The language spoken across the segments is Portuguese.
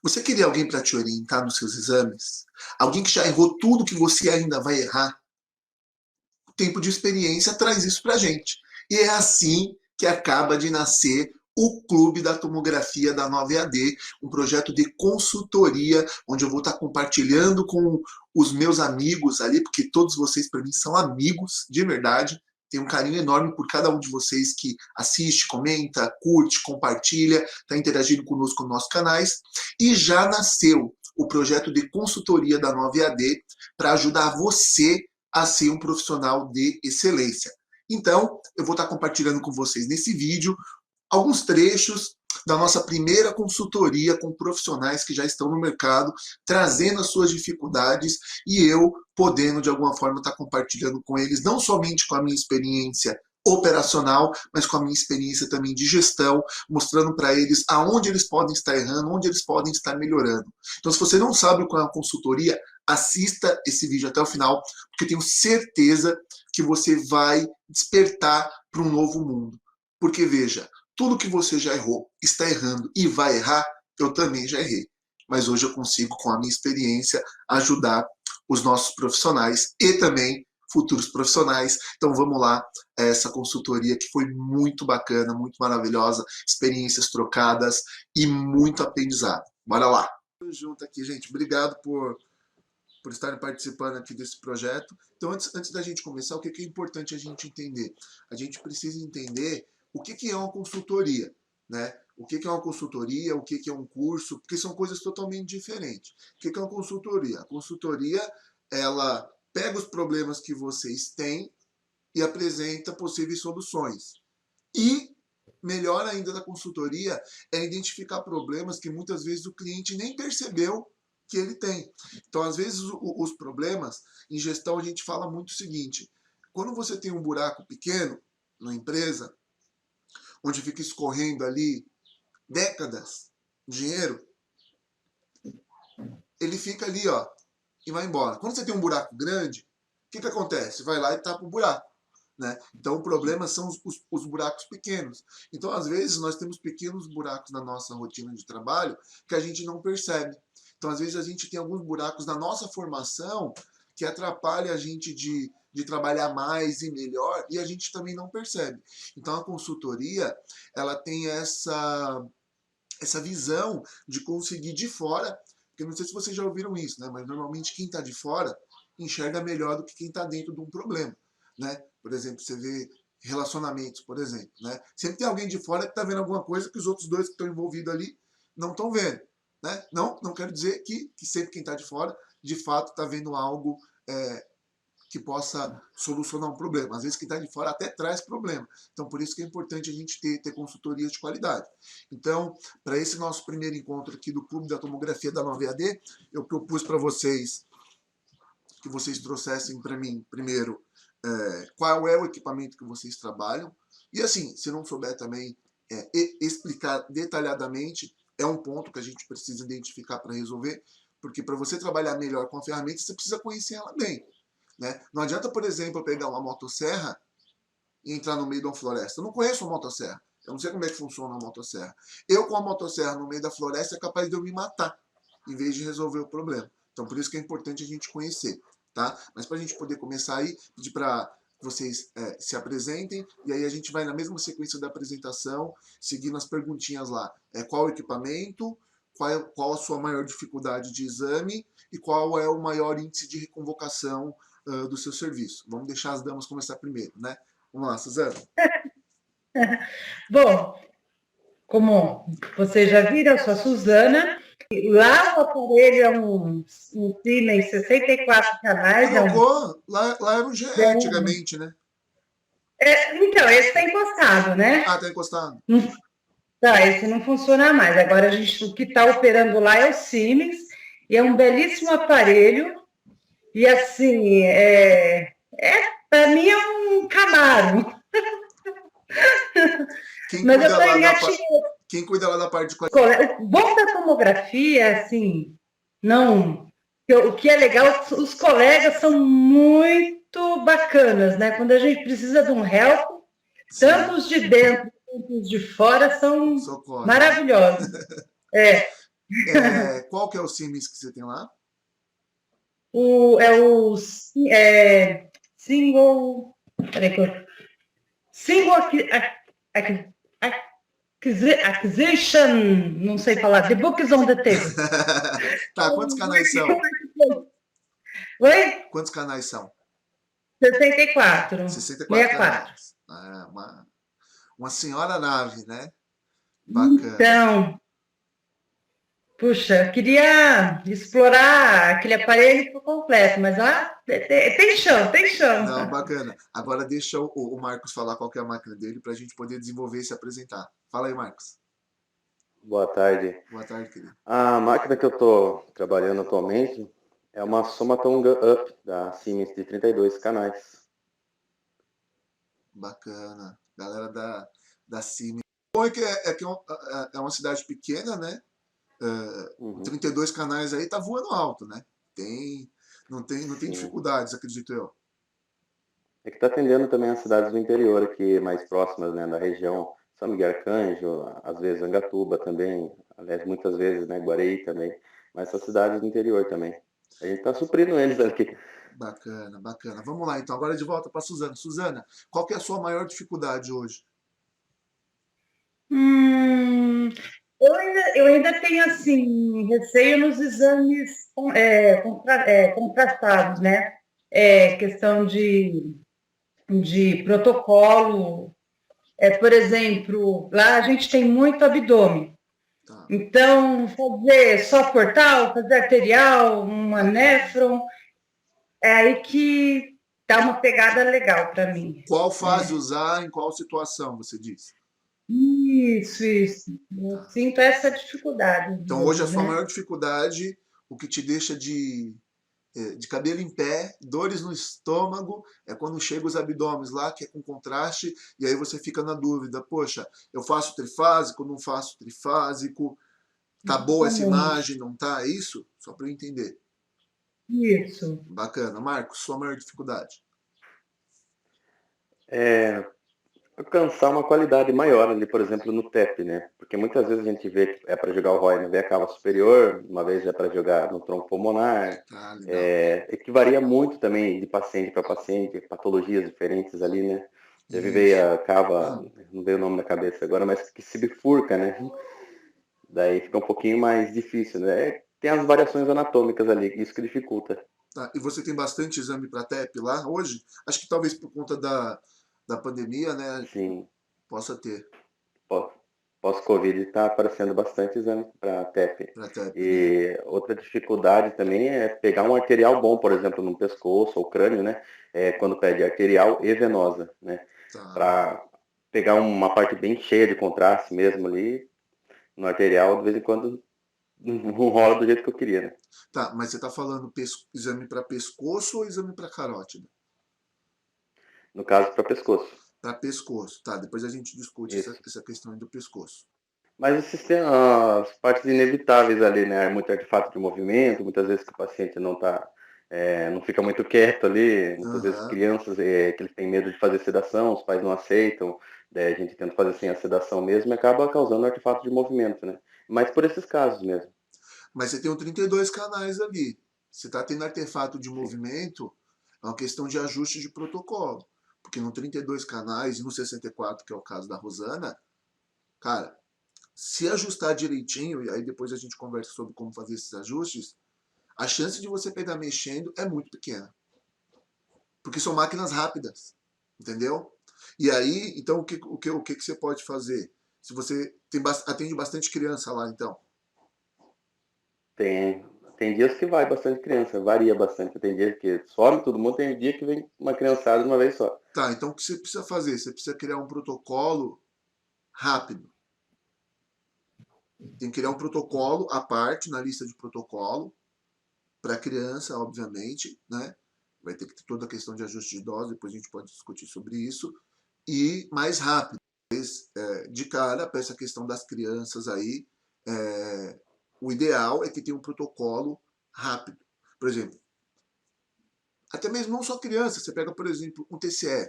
Você queria alguém para te orientar nos seus exames? Alguém que já errou tudo que você ainda vai errar? O tempo de experiência traz isso para a gente. E é assim que acaba de nascer o Clube da Tomografia da 9AD, um projeto de consultoria, onde eu vou estar compartilhando com os meus amigos ali, porque todos vocês, para mim, são amigos, de verdade. Tenho um carinho enorme por cada um de vocês que assiste, comenta, curte, compartilha, está interagindo conosco nos nossos canais. E já nasceu o projeto de consultoria da 9AD para ajudar você a ser um profissional de excelência. Então, eu vou estar compartilhando com vocês nesse vídeo alguns trechos da nossa primeira consultoria com profissionais que já estão no mercado, trazendo as suas dificuldades e eu podendo, de alguma forma, estar compartilhando com eles, não somente com a minha experiência operacional, mas com a minha experiência também de gestão, mostrando para eles aonde eles podem estar errando, onde eles podem estar melhorando. Então, se você não sabe o que é uma consultoria, assista esse vídeo até o final, porque eu tenho certeza que você vai despertar para um novo mundo. Porque, veja, tudo que você já errou, está errando e vai errar, eu também já errei. Mas hoje eu consigo, com a minha experiência, ajudar os nossos profissionais e também futuros profissionais. Então vamos lá, essa consultoria que foi muito bacana, muito maravilhosa, experiências trocadas e muito aprendizado. Bora lá! Tamo junto aqui, gente. Obrigado por estarem participando aqui desse projeto. Então, antes da gente começar, o que é importante a gente entender? A gente precisa entender o que é uma consultoria, né? O que é uma consultoria, o que é um curso, porque são coisas totalmente diferentes. O que é uma consultoria? A consultoria, ela pega os problemas que vocês têm e apresenta possíveis soluções. E, melhor ainda da consultoria, é identificar problemas que muitas vezes o cliente nem percebeu que ele tem. Então, às vezes, os problemas, em gestão, a gente fala muito o seguinte: quando você tem um buraco pequeno na empresa, onde fica escorrendo ali décadas de dinheiro, ele fica ali, ó, e vai embora. Quando você tem um buraco grande, o que acontece? Vai lá e tapa o buraco. Né? Então, o problema são os buracos pequenos. Então, às vezes, nós temos pequenos buracos na nossa rotina de trabalho que a gente não percebe. Então, às vezes, a gente tem alguns buracos na nossa formação que atrapalha a gente de trabalhar mais e melhor e a gente também não percebe. Então, a consultoria, ela tem essa visão de conseguir de fora, porque não sei se vocês já ouviram isso, né? Mas normalmente quem está de fora enxerga melhor do que quem está dentro de um problema. Né? Por exemplo, você vê relacionamentos, por exemplo. Né? Sempre tem alguém de fora que está vendo alguma coisa que os outros dois que estão envolvidos ali não estão vendo. Né? Não quero dizer que sempre quem está de fora, de fato, está vendo algo que possa solucionar um problema. Às vezes quem está de fora até traz problema. Então, por isso que é importante a gente ter consultorias de qualidade. Então, para esse nosso primeiro encontro aqui do Clube da Tomografia da 9AD, eu propus para vocês que vocês trouxessem para mim, primeiro, qual é o equipamento que vocês trabalham. E assim, se não souber também explicar detalhadamente, é um ponto que a gente precisa identificar para resolver, porque para você trabalhar melhor com a ferramenta, você precisa conhecer ela bem. Né? Não adianta, por exemplo, eu pegar uma motosserra e entrar no meio de uma floresta. Eu não conheço uma motosserra. Eu não sei como é que funciona uma motosserra. Eu, com a motosserra no meio da floresta, é capaz de eu me matar, em vez de resolver o problema. Então, por isso que é importante a gente conhecer. Tá? Mas para a gente poder começar aí, pedir para vocês se apresentem, e aí a gente vai na mesma sequência da apresentação, seguindo as perguntinhas lá. Qual o equipamento, qual a sua maior dificuldade de exame e qual é o maior índice de reconvocação do seu serviço. Vamos deixar as damas começar primeiro, né? Vamos lá, Suzana. Bom, como vocês já viram, eu sou a Suzana. Lá o aparelho é um Siemens 64 canais. Lá era um GE antigamente, né? Então, esse está encostado, né? Ah, está encostado. Tá, esse não funciona mais. Agora o que está operando lá é o Siemens, e é um belíssimo aparelho. E assim, para mim é um Camaro. Mas eu estou engatinhando. Quem cuida lá da parte de qualidade? O bom da tomografia, assim, não. O que é legal, os colegas são muito bacanas, né? Quando a gente precisa de um help, tanto os de dentro quanto os de fora são maravilhosos. Qual que é o Siemens que você tem lá? Single. Peraí, single acquisition, não sei falar. The book is on the table. Tá, quantos canais são? Oi? Quantos canais são? 64. 64 64. canais. Uma senhora nave, né? Bacana. Então, puxa, eu queria explorar aquele aparelho por completo, mas tem chão, tem chão. Não, bacana. Agora deixa o Marcos falar qual que é a máquina dele para a gente poder desenvolver e se apresentar. Fala aí, Marcos. Boa tarde. Boa tarde, querido. A máquina que eu estou trabalhando atualmente é uma Somaton Up da Siemens de 32 canais. Bacana. Galera da Siemens. O bom é uma cidade pequena, né? Uhum, 32 canais aí tá voando alto, né? Não tem sim. dificuldades, acredito eu. É que está atendendo também as cidades do interior aqui, mais próximas, né, da região. São Miguel Arcanjo, às vezes Angatuba também, aliás, muitas vezes, né, Guareí também, mas essas cidades do interior também. A gente está suprindo eles aqui. Bacana, bacana. Vamos lá, então. Agora de volta para Suzana. Suzana, qual que é a sua maior dificuldade hoje? Hum, eu ainda tenho, assim, receio nos exames contrastados, né? Questão de protocolo. Por exemplo, lá a gente tem muito abdômen. Tá, Então, fazer só portal, fazer arterial, uma bacana. néfron, é aí que dá uma pegada legal para mim. Qual fase usar em qual situação, você diz? Isso. Eu Tá. sinto essa dificuldade às Então, hoje a vezes, sua né? maior dificuldade, o que te deixa de cabelo em pé, dores no estômago, é quando chega os abdômenes lá, que é com contraste, e aí você fica na dúvida, poxa, eu faço trifásico, não faço trifásico, tá boa essa Exatamente. imagem, não tá? É isso? Só para eu entender. Isso. Bacana. Marcos, sua maior dificuldade? É, alcançar uma qualidade maior ali, por exemplo, no TEP, né? Porque muitas vezes a gente vê que é para jogar o ROI na veia cava superior, uma vez é para jogar no tronco pulmonar, Tá, legal. que varia muito também de paciente para paciente, patologias diferentes ali, né? Já vi Isso. veia cava, não veio o nome na cabeça agora, mas que se bifurca, né? Daí fica um pouquinho mais difícil, né? Tem as variações anatômicas ali, isso que dificulta. Tá. E você tem bastante exame para TEP lá hoje? Acho que talvez por conta da pandemia, né? Sim, Possa ter pós- pós-Covid está aparecendo bastante exame para TEP. para TEP, né? E outra dificuldade também é pegar um arterial bom, por exemplo, no pescoço ou crânio, né? Quando pede arterial e venosa, né? Tá. Para pegar uma parte bem cheia de contraste mesmo ali, no arterial, de vez em quando não rola do jeito que eu queria, né? Tá, mas você está falando exame para pescoço ou exame para carótida? No caso, para pescoço. Para pescoço, tá. Depois a gente discute Isso. essa questão aí do pescoço. Mas o sistema, as partes inevitáveis ali, né? Muito artefato de movimento, muitas vezes que o paciente não fica muito quieto ali, muitas vezes Aham. crianças que eles têm medo de fazer sedação, os pais não aceitam, daí a gente tenta fazer sem a sedação mesmo e acaba causando artefato de movimento, né? Mas por esses casos mesmo. Mas você tem o 32 canais ali. Você está tendo artefato de Sim. movimento, é uma questão de ajuste de protocolo. Porque no 32 canais e no 64, que é o caso da Rosana, cara, se ajustar direitinho, e aí depois a gente conversa sobre como fazer esses ajustes, a chance de você pegar mexendo é muito pequena. Porque são máquinas rápidas, entendeu? E aí, então, o que você pode fazer? Se você atende bastante criança lá, então. Tem, tem dias que vai bastante criança, varia bastante. Tem dias que some todo mundo, tem dia que vem uma criançada de uma vez só. Tá, então o que você precisa fazer? Você precisa criar um protocolo rápido. Tem que criar um protocolo à parte na lista de protocolo para criança, obviamente, né? Vai ter que ter toda a questão de ajuste de dose, depois a gente pode discutir sobre isso. E mais rápido. De cara, para essa questão das crianças aí, o ideal é que tenha um protocolo rápido. Por exemplo, até mesmo não só criança, você pega, por exemplo, um TCE.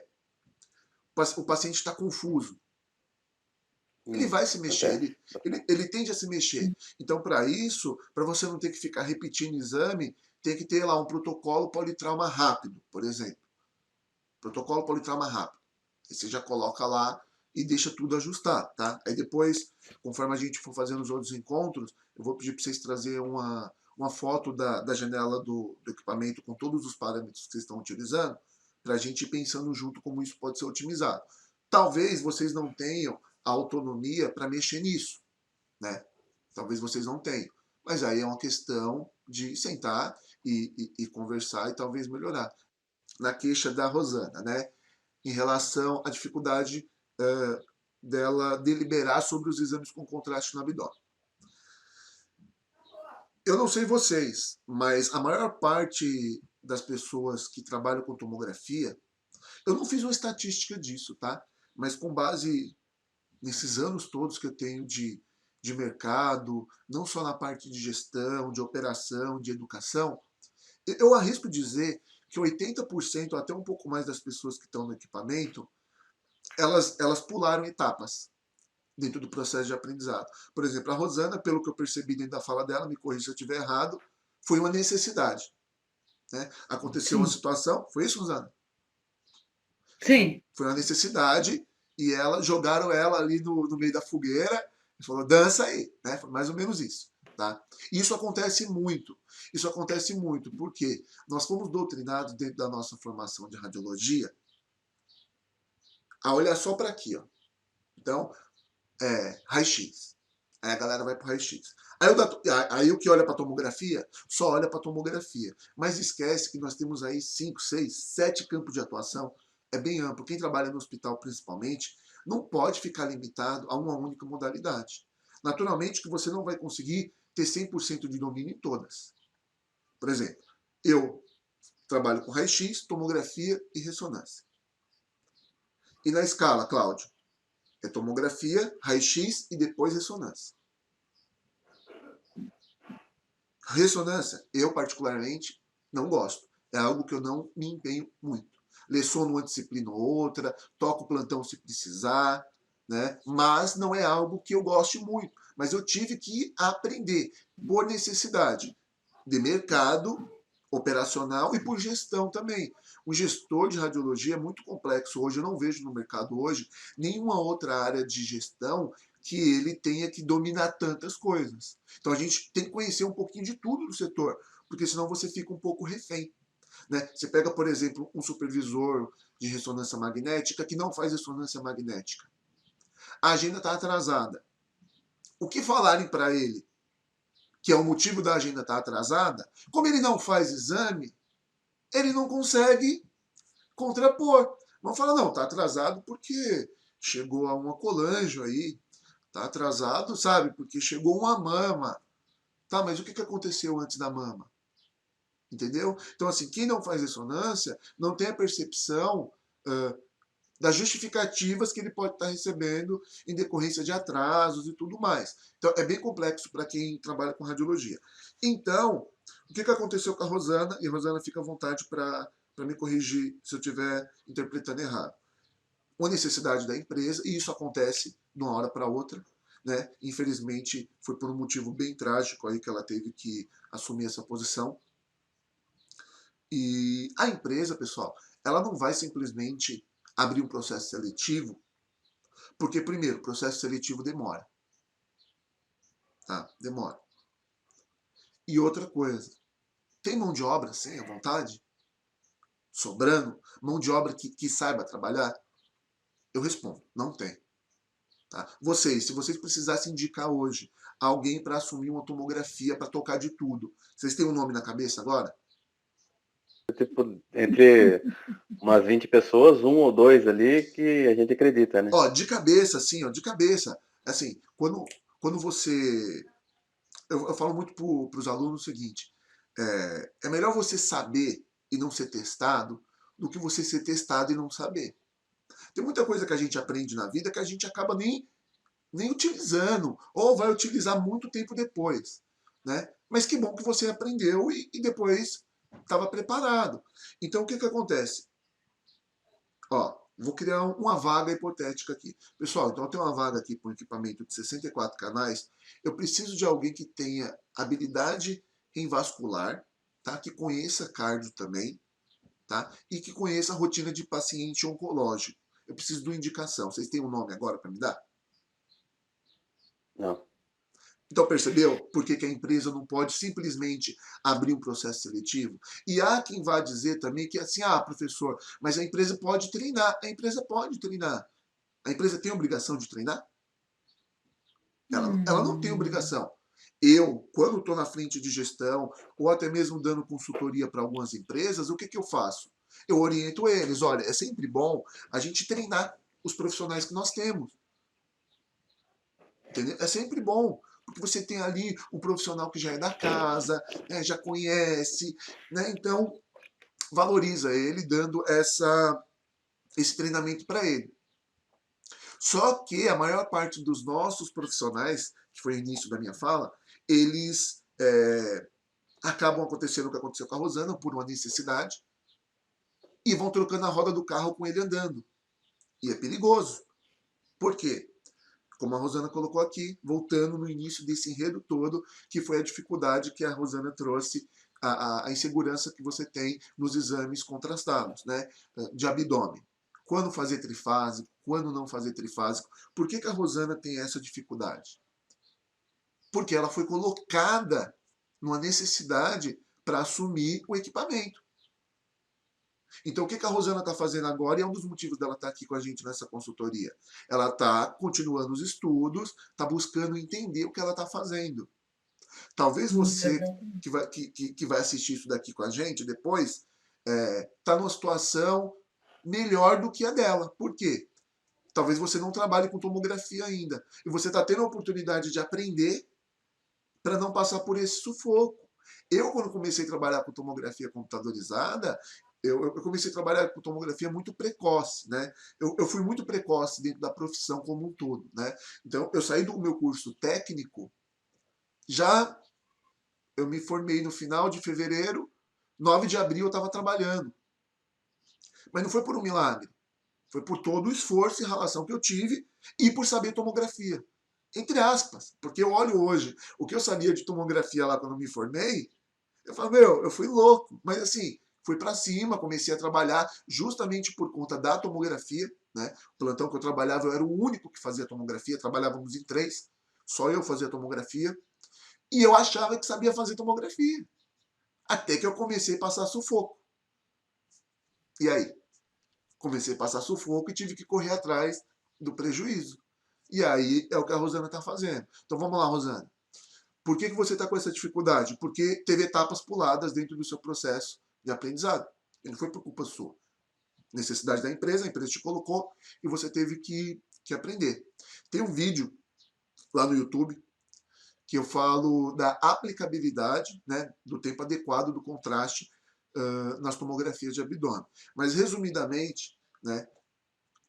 O paciente está confuso. Ele vai se mexer, Acontece bastante. ele tende a se mexer. Então, para isso, para você não ter que ficar repetindo exame, tem que ter lá um protocolo politrauma rápido, por exemplo. Protocolo politrauma rápido. Aí você já coloca lá e deixa tudo ajustar, tá? Aí depois, conforme a gente for fazendo os outros encontros, eu vou pedir para vocês trazerem uma foto da janela do equipamento com todos os parâmetros que vocês estão utilizando, para a gente ir pensando junto como isso pode ser otimizado. Talvez vocês não tenham a autonomia para mexer nisso, né? Talvez vocês não tenham. Mas aí é uma questão de sentar e conversar e talvez melhorar. Na queixa da Rosana, né? Em relação à dificuldade dela deliberar sobre os exames com contraste no abdômen. Eu não sei vocês, mas a maior parte das pessoas que trabalham com tomografia, eu não fiz uma estatística disso, tá? Mas com base nesses anos todos que eu tenho de mercado, não só na parte de gestão, de operação, de educação, eu arrisco dizer que 80%, até um pouco mais das pessoas que estão no equipamento, elas pularam etapas dentro do processo de aprendizado. Por exemplo, a Rosana, pelo que eu percebi dentro da fala dela, me corrija se eu estiver errado, foi uma necessidade. Né? Aconteceu uma Sim, situação, foi isso, Rosana? sim, Foi uma necessidade e jogaram ela ali no meio da fogueira e falou, dança aí. Né? Foi mais ou menos isso. Tá? E isso acontece muito. Isso acontece muito porque nós fomos doutrinados dentro da nossa formação de radiologia a olhar só para aqui. Ó. Então, raio-x. Aí a galera vai para o raio-x. Aí o que olha para tomografia, só olha para tomografia. Mas esquece que nós temos aí 5, 6, 7 campos de atuação. É bem amplo. Quem trabalha no hospital, principalmente, não pode ficar limitado a uma única modalidade. Naturalmente que você não vai conseguir ter 100% de domínio em todas. Por exemplo, eu trabalho com raio-x, tomografia e ressonância. E na escala, Cláudio, é tomografia, raio-x e depois ressonância. Ressonância, eu particularmente não gosto. É algo que eu não me empenho muito. Leciono uma disciplina ou outra, toco plantão se precisar, né? Mas não é algo que eu goste muito. Mas eu tive que aprender por necessidade de mercado operacional e por gestão também. O gestor de radiologia é muito complexo. Hoje eu não vejo no mercado hoje nenhuma outra área de gestão que ele tenha que dominar tantas coisas. Então a gente tem que conhecer um pouquinho de tudo do setor, porque senão você fica um pouco refém. Né? Você pega, por exemplo, um supervisor de ressonância magnética que não faz ressonância magnética. A agenda está atrasada. O que falarem para ele, que é o motivo da agenda estar atrasada, como ele não faz exame, ele não consegue contrapor. Vão falar, não, está atrasado porque chegou a uma colange aí, está atrasado, sabe, porque chegou uma mama. Tá, mas o que aconteceu antes da mama? Entendeu? Então, assim, quem não faz ressonância não tem a percepção das justificativas que ele pode estar recebendo em decorrência de atrasos e tudo mais. Então, é bem complexo para quem trabalha com radiologia. Então, o que aconteceu com a Rosana? E a Rosana fica à vontade para me corrigir se eu estiver interpretando errado. Uma necessidade da empresa, e isso acontece de uma hora para outra. Né? Infelizmente, foi por um motivo bem trágico aí que ela teve que assumir essa posição. E a empresa, pessoal, ela não vai simplesmente abrir um processo seletivo, porque, primeiro, o processo seletivo demora. Tá? Demora. E outra coisa, tem mão de obra, sim, à vontade? Sobrando? Mão de obra que saiba trabalhar? Eu respondo, não tem. Tá? Se vocês precisassem indicar hoje alguém para assumir uma tomografia, para tocar de tudo, vocês têm um nome na cabeça agora? Tipo, entre umas 20 pessoas, um ou dois ali que a gente acredita, né? Ó, de cabeça, assim, ó, de cabeça. Assim, quando você... Eu falo muito para os alunos o seguinte, é melhor você saber e não ser testado do que você ser testado e não saber. Tem muita coisa que a gente aprende na vida que a gente acaba nem utilizando, ou vai utilizar muito tempo depois. Né? Mas que bom que você aprendeu e depois estava preparado. Então, o que acontece? Ó, vou criar uma vaga hipotética aqui. Pessoal, então eu tenho uma vaga aqui para um equipamento de 64 canais. Eu preciso de alguém que tenha habilidade em vascular, tá? Que conheça cardio também, tá? E que conheça a rotina de paciente oncológico. Eu preciso de uma indicação. Vocês têm um nome agora para me dar? Não. Então, percebeu por que a empresa não pode simplesmente abrir um processo seletivo? E há quem vá dizer também que assim, professor, mas a empresa pode treinar. A empresa pode treinar. A empresa tem obrigação de treinar? Ela não tem Hum, obrigação. Eu, quando estou na frente de gestão, ou até mesmo dando consultoria para algumas empresas, o que, que eu faço? Eu oriento eles, olha, é sempre bom a gente treinar os profissionais que nós temos. Entendeu? É sempre bom, porque você tem ali um profissional que já é da casa, né, já conhece, né, então valoriza ele dando esse treinamento para ele. Só que a maior parte dos nossos profissionais, que foi o início da minha fala, eles acabam acontecendo o que aconteceu com a Rosana, por uma necessidade, e vão trocando a roda do carro com ele andando. E é perigoso. Por quê? Como a Rosana colocou aqui, voltando no início desse enredo todo, que foi a dificuldade que a Rosana trouxe, a insegurança que você tem nos exames contrastados, né, de abdômen. Quando fazer trifásico, quando não fazer trifásico. Por que a Rosana tem essa dificuldade? Porque ela foi colocada numa necessidade para assumir o equipamento. Então, o que a Rosana está fazendo agora, e é um dos motivos dela estar aqui com a gente nessa consultoria? Ela está continuando os estudos, está buscando entender o que ela está fazendo. Talvez você exatamente. que vai assistir isso daqui com a gente depois, está numa situação melhor do que a dela. Por quê? Talvez você não trabalhe com tomografia ainda. E você está tendo a oportunidade de aprender para não passar por esse sufoco. Eu, quando comecei a trabalhar com tomografia computadorizada, eu comecei a trabalhar com tomografia muito precoce, né? Eu fui muito precoce dentro da profissão como um todo, né? Então, eu saí do meu curso técnico, já eu me formei no final de fevereiro, 9 de abril eu estava trabalhando. Mas não foi por um milagre, foi por todo o esforço e relação que eu tive e por saber tomografia. Entre aspas, porque eu olho hoje o que eu sabia de tomografia lá quando eu me formei, eu falo, meu, eu fui louco. Mas assim, fui para cima, comecei a trabalhar justamente por conta da tomografia, né? O plantão que eu trabalhava, eu era o único que fazia tomografia, trabalhávamos em três, só eu fazia tomografia. E eu achava que sabia fazer tomografia. Até que eu comecei a passar sufoco. E aí? Comecei a passar sufoco e tive que correr atrás do prejuízo. E aí é o que a Rosana está fazendo. Então vamos lá, Rosana. Por que você está com essa dificuldade? Porque teve etapas puladas dentro do seu processo de aprendizado. E não foi por culpa sua. Necessidade da empresa, a empresa te colocou e você teve que aprender. Tem um vídeo lá no YouTube que eu falo da aplicabilidade, né, do tempo adequado do contraste nas tomografias de abdômen. Mas, resumidamente, né,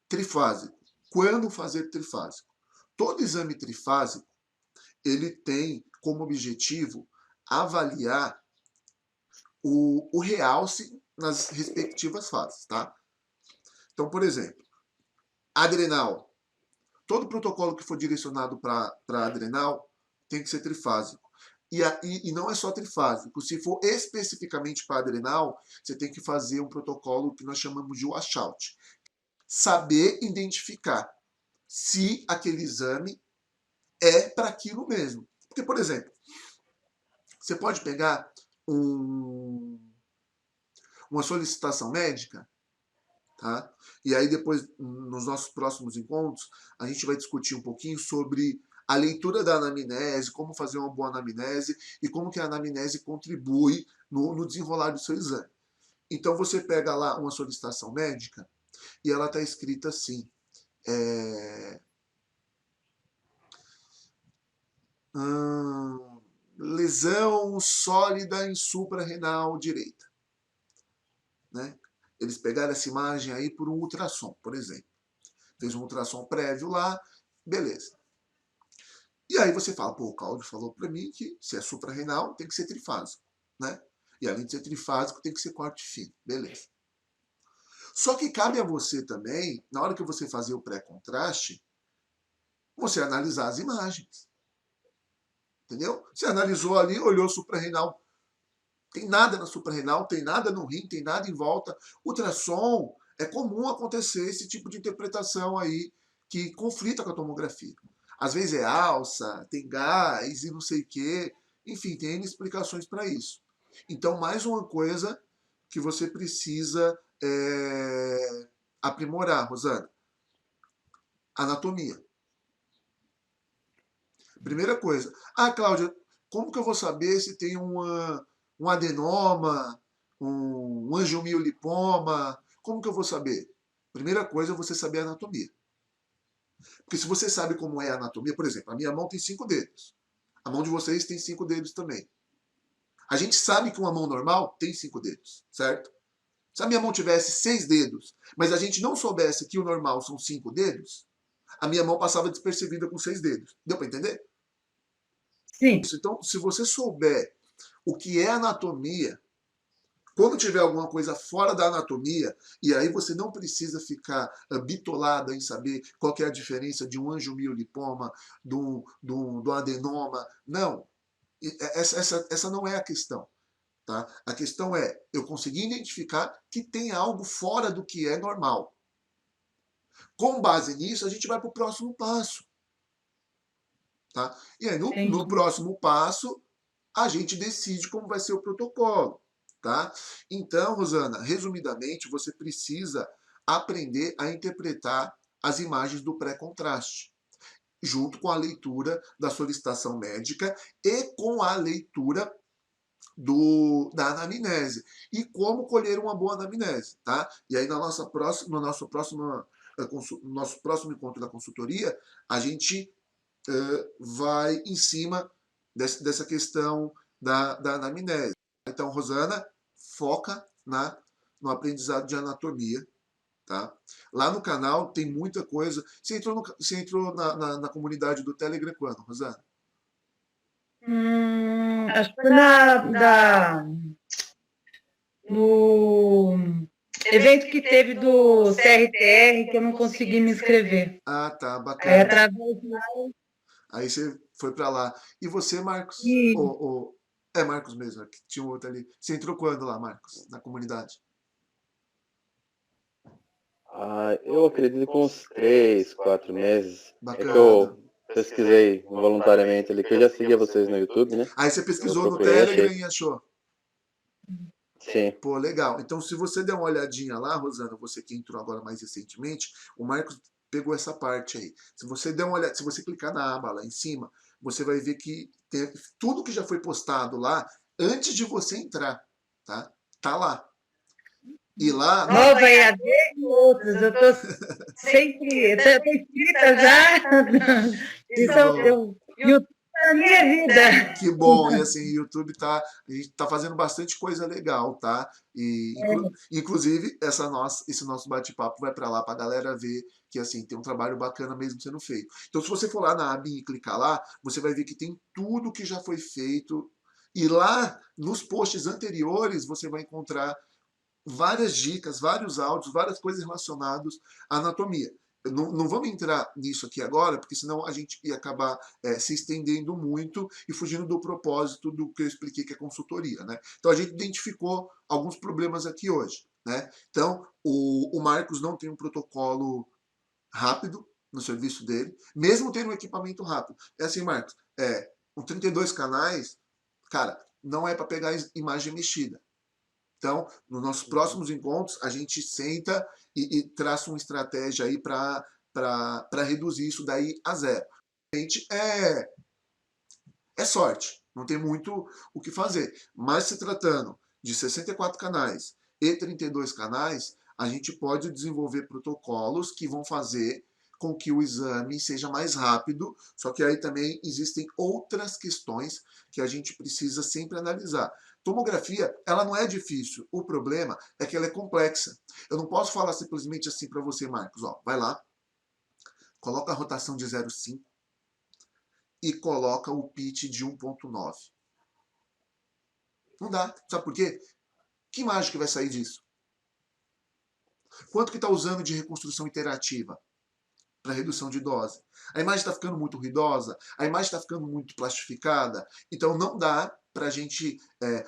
trifásico. Quando fazer trifásico? Todo exame trifásico ele tem como objetivo avaliar o realce nas respectivas fases, tá? Então, por exemplo, adrenal. Todo protocolo que for direcionado para adrenal tem que ser trifásico. E não é só trifásico. Se for especificamente para adrenal, você tem que fazer um protocolo que nós chamamos de washout. Saber identificar se aquele exame é para aquilo mesmo. Porque, por exemplo, você pode pegar uma solicitação médica, tá? E aí depois, nos nossos próximos encontros, a gente vai discutir um pouquinho sobre a leitura da anamnese, como fazer uma boa anamnese e como que a anamnese contribui no desenrolar do seu exame. Então você pega lá uma solicitação médica e ela está escrita assim, lesão sólida em suprarrenal direita, né? Eles pegaram essa imagem aí por um ultrassom, por exemplo. Fez um ultrassom prévio lá, beleza. E aí você fala, pô, o Cláudio falou para mim que se é suprarrenal tem que ser trifásico, né? E além de ser trifásico tem que ser corte fino, beleza. Só que cabe a você também, na hora que você fazer o pré-contraste, você analisar as imagens. Entendeu? Você analisou ali, olhou suprarrenal, tem nada na suprarrenal, tem nada no rim, tem nada em volta. Ultrassom, é comum acontecer esse tipo de interpretação aí que conflita com a tomografia. Às vezes é alça, tem gás e não sei o quê. Enfim, tem N explicações para isso. Então, mais uma coisa que você precisa aprimorar, Rosana. Anatomia. Primeira coisa. Ah, Cláudia, como que eu vou saber se tem um adenoma, um angiomiolipoma? Como que eu vou saber? Primeira coisa é você saber a anatomia. Porque se você sabe como é a anatomia, por exemplo, a minha mão tem 5 dedos. A mão de vocês tem 5 dedos também. A gente sabe que uma mão normal tem 5 dedos, certo? Se a minha mão tivesse 6 dedos, mas a gente não soubesse que o normal são 5 dedos, a minha mão passava despercebida com 6 dedos. Deu para entender? Sim. Então, se você souber o que é anatomia, quando tiver alguma coisa fora da anatomia, e aí você não precisa ficar bitolada em saber qual que é a diferença de um angiomiolipoma, do adenoma. Não, essa não é a questão. Tá? A questão é eu conseguir identificar que tem algo fora do que é normal. Com base nisso, a gente vai para o próximo passo. Tá? E aí, no próximo passo, a gente decide como vai ser o protocolo. Tá? Então, Rosana, resumidamente, você precisa aprender a interpretar as imagens do pré-contraste, junto com a leitura da solicitação médica e com a leitura da anamnese. E como colher uma boa anamnese. Tá? E aí, no nosso próximo encontro da consultoria, a gente vai em cima dessa questão da anamnese. Então, Rosana, foca no aprendizado de anatomia. Tá? Lá no canal tem muita coisa. Você entrou na comunidade do Telegram quando, Rosana? Acho que foi no evento que teve do CRTR que eu não consegui me inscrever. Ah, tá, Aí, bacana. através Aí você foi para lá. E você, Marcos? de É Marcos mesmo, que tinha um outro ali. Você entrou quando lá, Marcos, na comunidade? Eu acredito que uns 3, 4 meses. É que Bacana. eu pesquisei voluntariamente ali, que eu já seguia vocês no YouTube, né? Aí você Eu pesquisou no procurei, Telegram achei. e achou. Sim. Pô, legal. Então, se você der uma olhadinha lá, Rosana, você que entrou agora mais recentemente, o Marcos pegou essa parte aí. Se você der uma olhada, se você clicar na aba lá em cima, você vai ver que tem tudo que já foi postado lá antes de você entrar, tá? Tá lá. E lá... Nova EAD e outros. Eu estou sempre... Eu tô inscrita já. Isso eu YouTube é a minha vida. Que bom, e assim, o YouTube a gente tá fazendo bastante coisa legal, tá? E inclusive esse nosso bate-papo vai para lá para a galera ver que assim tem um trabalho bacana mesmo sendo feito. Então, se você for lá na abinha e clicar lá, você vai ver que tem tudo que já foi feito. E lá nos posts anteriores você vai encontrar várias dicas, vários áudios, várias coisas relacionadas à anatomia. Não vamos entrar nisso aqui agora, porque senão a gente ia acabar se estendendo muito e fugindo do propósito do que eu expliquei que é consultoria. Né? Então a gente identificou alguns problemas aqui hoje. Né? Então o Marcos não tem um protocolo rápido no serviço dele, mesmo tendo um equipamento rápido. É assim, Marcos, com 32 canais, cara, não é para pegar imagem mexida. Então, nos nossos próximos encontros, a gente senta e traça uma estratégia aí para reduzir isso daí a zero. Gente, é sorte, não tem muito o que fazer. Mas se tratando de 64 canais e 32 canais, a gente pode desenvolver protocolos que vão fazer com que o exame seja mais rápido, só que aí também existem outras questões que a gente precisa sempre analisar. Tomografia, ela não é difícil. O problema é que ela é complexa. Eu não posso falar simplesmente assim para você, Marcos. Ó, vai lá, coloca a rotação de 0,5 e coloca o pitch de 1,9. Não dá. Sabe por quê? Que imagem que vai sair disso? Quanto que está usando de reconstrução iterativa para redução de dose? A imagem está ficando muito ruidosa? A imagem está ficando muito plastificada? Então não dá para a gente...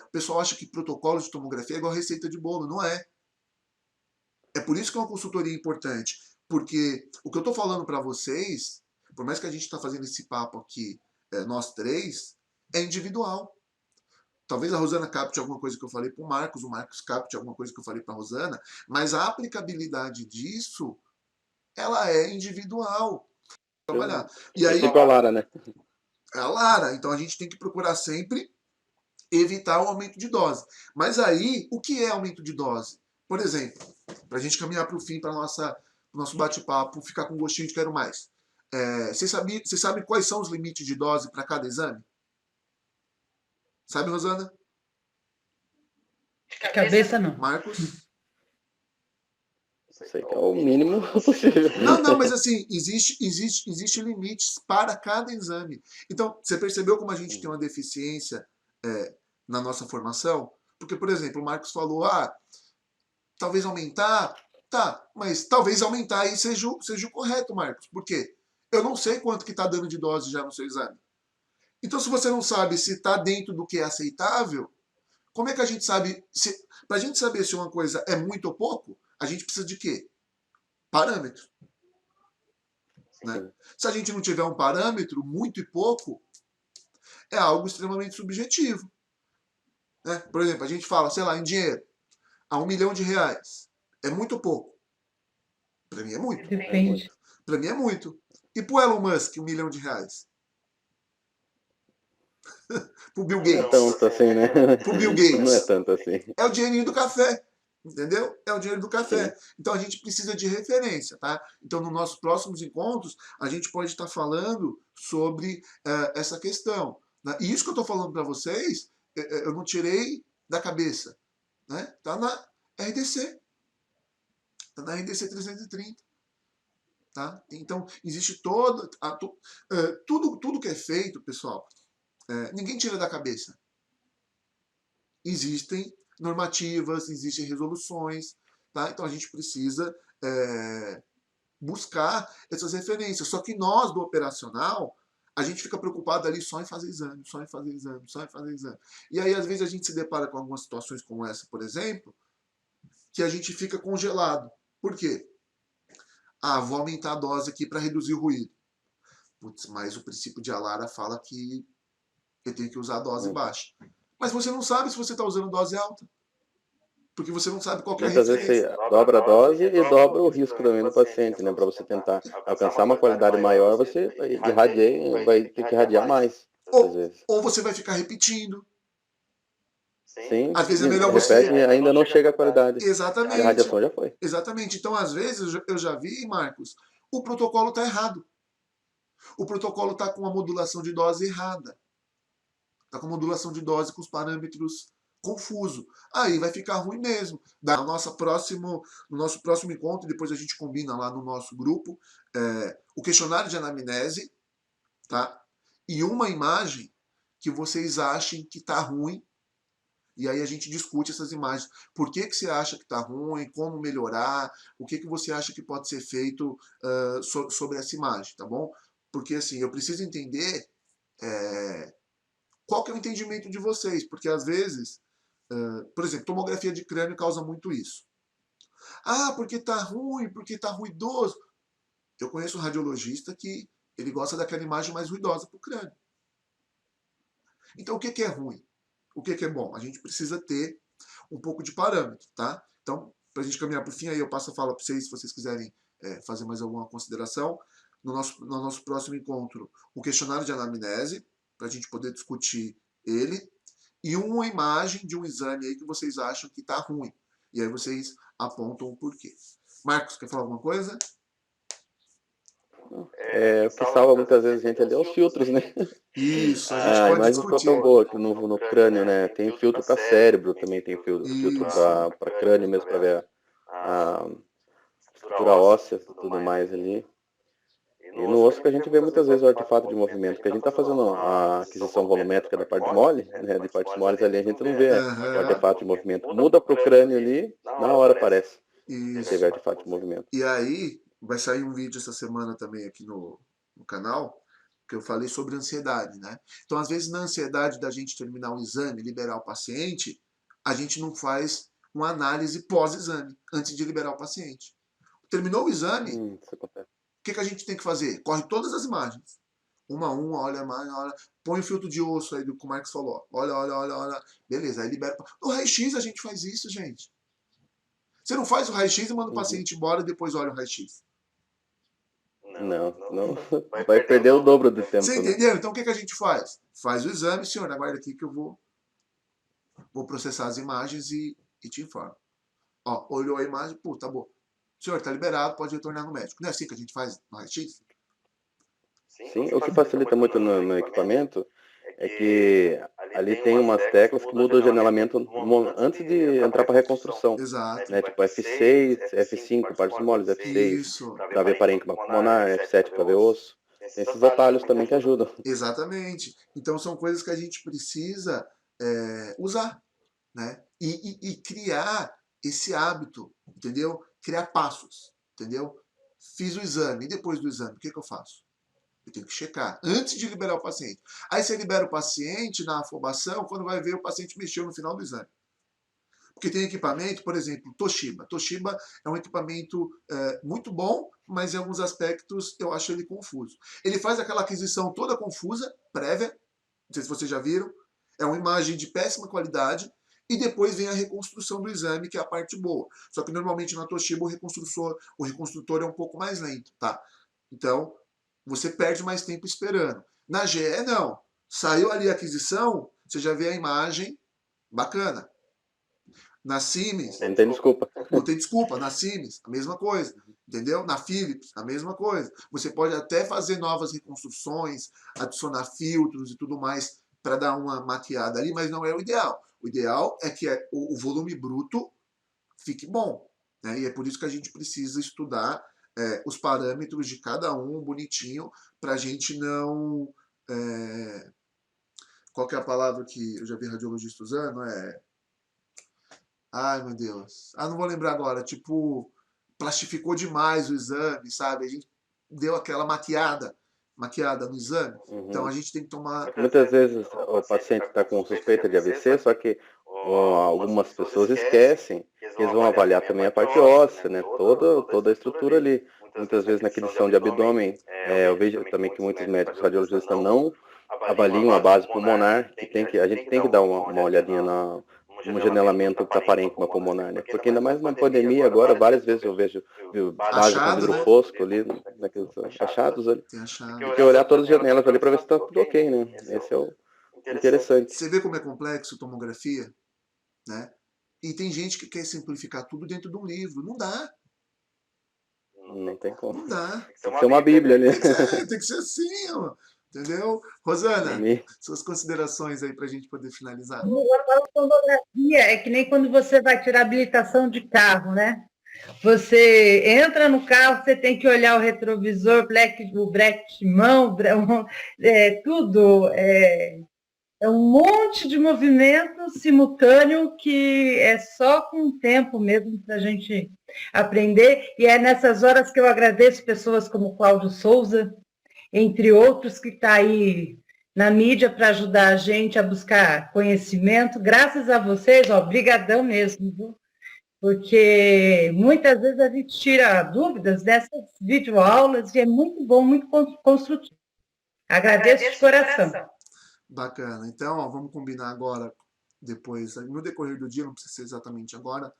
o pessoal acha que protocolo de tomografia é igual receita de bolo. Não é. É por isso que é uma consultoria importante. Porque o que eu estou falando para vocês, por mais que a gente está fazendo esse papo aqui, nós três, é individual. Talvez a Rosana capte alguma coisa que eu falei para o Marcos capte alguma coisa que eu falei para a Rosana, mas a aplicabilidade disso, ela é individual. Trabalhar. E aí, tipo a Lara, né? É a Lara. Então a gente tem que procurar sempre evitar o aumento de dose. Mas aí, o que é aumento de dose? Por exemplo, para a gente caminhar para o fim, para o nosso bate-papo, ficar com gostinho de quero mais. Você sabe quais são os limites de dose para cada exame? Sabe, Rosana? Cabeça não. Marcos? Sei que é o mínimo possível. Não, mas assim, existe limites para cada exame. Então, você percebeu como a gente tem uma deficiência na nossa formação? Porque, por exemplo, o Marcos falou, talvez aumentar, tá, mas talvez aumentar aí seja o correto, Marcos. Por quê? Eu não sei quanto que está dando de dose já no seu exame. Então, se você não sabe se está dentro do que é aceitável, como é que a gente sabe? Para a gente saber se uma coisa é muito ou pouco, a gente precisa de quê? Parâmetro. Né? Se a gente não tiver um parâmetro, muito e pouco, é algo extremamente subjetivo. Né? Por exemplo, a gente fala, sei lá, em dinheiro, R$1 milhão. É muito ou pouco? Para mim é muito. Depende. Para mim é muito. E pro Elon Musk, R$1 milhão? Pro Bill Gates? Não é tanto assim, né? Pro Bill Gates? Não é tanto assim. É o dinheirinho do café. Entendeu? É o dinheiro do café. Sim. Então a gente precisa de referência, tá? Então nos nossos próximos encontros a gente pode estar falando sobre essa questão. Né? E isso que eu estou falando para vocês, eu não tirei da cabeça. Né? Tá na RDC. Tá na RDC 330. Tá? Então existe tudo que é feito, pessoal, ninguém tira da cabeça. Existem normativas, existem resoluções, tá? Então a gente precisa buscar essas referências. Só que nós, do operacional, a gente fica preocupado ali só em fazer exame, só em fazer exame, só em fazer exame. E aí, às vezes, a gente se depara com algumas situações como essa, por exemplo, que a gente fica congelado. Por quê? Vou aumentar a dose aqui para reduzir o ruído. Putz, mas o princípio de Alara fala que eu tenho que usar a dose baixa. Mas você não sabe se você está usando dose alta. Porque você não sabe qual que é a Muitas vezes referência. você dobra a dose e dobra o risco também no paciente, né? Para você tentar alcançar uma qualidade maior, você vai ter que irradiar mais, às vezes. Ou você vai ficar repetindo. Sim, Às vezes é melhor repete, você... ainda não chega a qualidade. Exatamente. A radiação já foi. Exatamente. Então, às vezes, eu já vi, Marcos, o protocolo está errado. O protocolo está com uma modulação de dose errada. Está com modulação de dose com os parâmetros confuso. Aí vai ficar ruim mesmo. No nosso próximo encontro, depois a gente combina lá no nosso grupo, o questionário de anamnese, tá? E uma imagem que vocês achem que está ruim. E aí a gente discute essas imagens. Por que você acha que está ruim? Como melhorar? O que você acha que pode ser feito sobre essa imagem, tá bom? Porque assim, eu preciso entender qual que é o entendimento de vocês. Porque às vezes, por exemplo, tomografia de crânio causa muito isso. Porque está ruim, porque está ruidoso. Eu conheço um radiologista que ele gosta daquela imagem mais ruidosa para o crânio. Então o que é ruim? O que é bom? A gente precisa ter um pouco de parâmetro, tá? Então, para a gente caminhar para o fim, aí eu passo a fala para vocês, se vocês quiserem fazer mais alguma consideração. No nosso próximo encontro, o questionário de anamnese, para a gente poder discutir ele, e uma imagem de um exame aí que vocês acham que está ruim. E aí vocês apontam o porquê. Marcos, quer falar alguma coisa? O que salva muitas vezes a gente ali é os filtros, né? Isso, a gente pode mas discutir. não ficou tão boa aqui no crânio, né? Tem filtro para cérebro, também tem filtro para crânio mesmo, para ver a estrutura óssea e tudo mais ali. E no osso que a gente vê muitas vezes o artefato de movimento, que a gente está fazendo a aquisição volumétrica da parte mole, né? De partes moles ali a gente não vê o artefato de movimento. Muda para o crânio ali, na hora aparece. Isso. teve artefato de movimento. E aí, vai sair um vídeo essa semana também aqui no canal, que eu falei sobre ansiedade, né? Então, às vezes, na ansiedade da gente terminar o exame, liberar o paciente, a gente não faz uma análise pós-exame, antes de liberar o paciente. Terminou o exame, Isso acontece. o que a gente tem que fazer? Corre todas as imagens. Uma a uma, olha a imagem, olha, põe o filtro de osso aí do que o Marcos falou. Olha. Beleza, aí libera. No raio-x a gente faz isso, gente. Você não faz o raio-x e manda o paciente embora e depois olha o raio-x. Não, vai perder o dobro do tempo. Você entendeu? Então o que a gente faz? Faz o exame, senhor, aguarda aqui que eu vou processar as imagens e te informo. Ó, olhou a imagem, pô, tá bom. Senhor, tá liberado, pode retornar no médico. Não é assim que a gente faz no raio-x? Sim, o que facilita muito no equipamento é que ali tem umas teclas que mudam o janelamento antes de entrar para reconstrução. Exato. Né? Tipo F6, F5, partes moles, F6 Isso. para ver parênquima pulmonar, F7 para ver osso. Tem esses atalhos também que ajudam. Exatamente. Então são coisas que a gente precisa usar, né? E criar esse hábito, entendeu? Criar passos, entendeu? Fiz o exame, e depois do exame, o que eu faço? Eu tenho que checar, antes de liberar o paciente. Aí você libera o paciente na afobação, quando vai ver o paciente mexeu no final do exame. Porque tem equipamento, por exemplo, Toshiba. Toshiba é um equipamento muito bom, mas em alguns aspectos eu acho ele confuso. Ele faz aquela aquisição toda confusa, prévia, não sei se vocês já viram, é uma imagem de péssima qualidade, e depois vem a reconstrução do exame, que é a parte boa. Só que normalmente na Toshiba o reconstrutor é um pouco mais lento, tá? Então, você perde mais tempo esperando. Na GE, não. Saiu ali a aquisição, você já vê a imagem, bacana. Na Siemens, Não tem desculpa. não tem desculpa. Na Siemens, a mesma coisa. Entendeu? Na Philips, a mesma coisa. Você pode até fazer novas reconstruções, adicionar filtros e tudo mais para dar uma maquiada ali, mas não é o ideal. O ideal é que o volume bruto fique bom. Né? E é por isso que a gente precisa estudar os parâmetros de cada um bonitinho para a gente não... qual que é a palavra que eu já vi radiologista usando? Ai, meu Deus. Não vou lembrar agora. Tipo, plastificou demais o exame, sabe? A gente deu aquela maquiada no exame. Então a gente tem que tomar... Muitas vezes o paciente está com suspeita de AVC, só que algumas pessoas esquecem que eles vão avaliar também a parte óssea, né? Toda a estrutura ali. Muitas vezes na aquisição de abdômen, eu vejo também que muitos médicos radiologistas não avaliam a base pulmonar, que a gente tem que dar uma olhadinha no janelamento da parênquima pulmonar, né? Porque ainda mais na pandemia agora, várias vezes eu vejo base com vidro fosco ali, naqueles achados ali. Tem que olhar todas as janelas ali para ver se está tudo ok, né? Esse é o interessante. Você vê como é complexo tomografia, né? E tem gente que quer simplificar tudo dentro de um livro. Não dá. Não tem como. Não dá. Tem que ser uma bíblia ali. Tem que ser assim, ó. Entendeu? Rosana, suas considerações aí para a gente poder finalizar. A tomografia é que nem quando você vai tirar habilitação de carro, né? Você entra no carro, você tem que olhar o retrovisor, o breque de mão, tudo. É um monte de movimento simultâneo que é só com o tempo mesmo para a gente aprender. E é nessas horas que eu agradeço pessoas como Cláudio Souza, entre outros, que está aí na mídia para ajudar a gente a buscar conhecimento. Graças a vocês, obrigadão mesmo, viu? Porque muitas vezes a gente tira dúvidas dessas videoaulas e é muito bom, muito construtivo. Agradeço de coração. Bacana. Então, ó, vamos combinar agora, depois, no decorrer do dia, não precisa ser exatamente agora,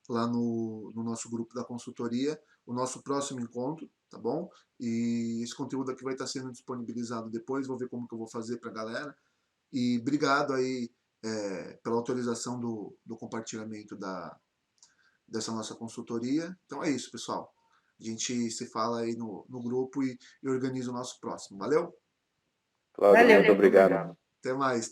lá no nosso grupo da consultoria, o nosso próximo encontro, tá bom? E esse conteúdo aqui vai estar sendo disponibilizado depois, vou ver como que eu vou fazer para a galera. E obrigado aí pela autorização do compartilhamento dessa nossa consultoria. Então é isso, pessoal. A gente se fala aí no grupo e organiza o nosso próximo. Valeu? Cláudio, muito obrigado. Até mais.